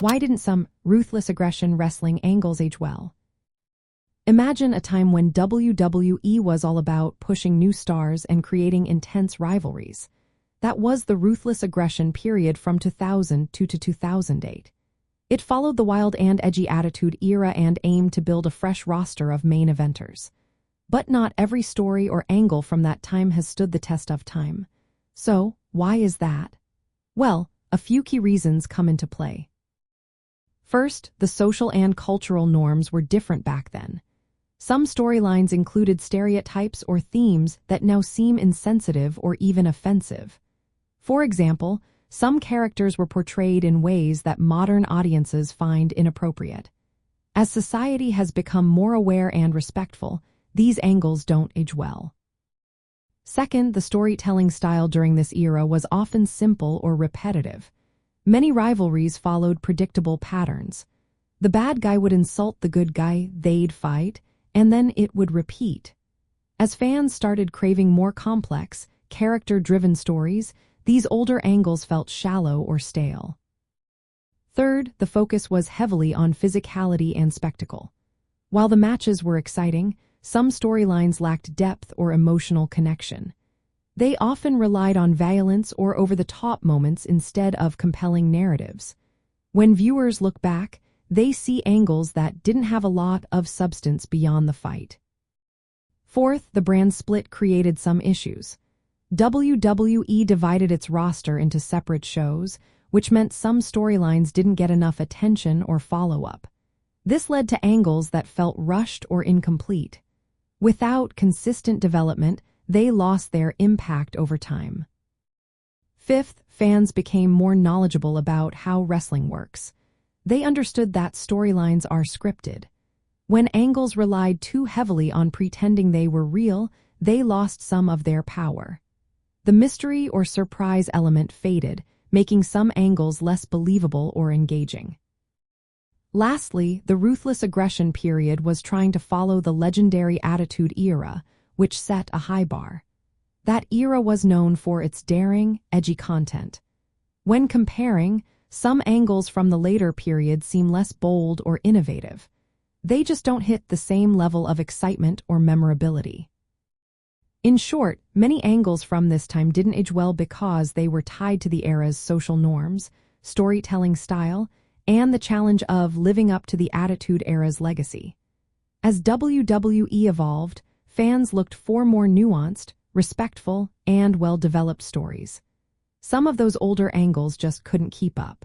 Why didn't some ruthless aggression wrestling angles age well? Imagine a time when WWE was all about pushing new stars and creating intense rivalries. That was the Ruthless Aggression Period from 2000 to 2008. It followed the Wild and Edgy Attitude Era and aimed to build a fresh roster of main eventers. But not every story or angle from that time has stood the test of time. So, why is that? Well, a few key reasons come into play. First, the social and cultural norms were different back then. Some storylines included stereotypes or themes that now seem insensitive or even offensive. For example, some characters were portrayed in ways that modern audiences find inappropriate. As society has become more aware and respectful, these angles don't age well. Second, the storytelling style during this era was often simple or repetitive. Many rivalries followed predictable patterns. The bad guy would insult the good guy, they'd fight, and then it would repeat. As fans started craving more complex, character-driven stories, these older angles felt shallow or stale. Third, the focus was heavily on physicality and spectacle. While the matches were exciting, some storylines lacked depth or emotional connection. They often relied on violence or over-the-top moments instead of compelling narratives. When viewers look back, they see angles that didn't have a lot of substance beyond the fight. Fourth, the brand split created some issues. WWE divided its roster into separate shows, which meant some storylines didn't get enough attention or follow-up. This led to angles that felt rushed or incomplete. Without consistent development, they lost their impact over time. Fifth, fans became more knowledgeable about how wrestling works. They understood that storylines are scripted. When angles relied too heavily on pretending they were real, they lost some of their power. The mystery or surprise element faded, making some angles less believable or engaging. Lastly, the Ruthless Aggression Period was trying to follow the legendary Attitude Era, which set a high bar. That era was known for its daring, edgy content. When comparing, some angles from the later period seem less bold or innovative. They just don't hit the same level of excitement or memorability. In short, many angles from this time didn't age well because they were tied to the era's social norms, storytelling style, and the challenge of living up to the Attitude Era's legacy. As WWE evolved, fans looked for more nuanced, respectful, and well-developed stories. Some of those older angles just couldn't keep up.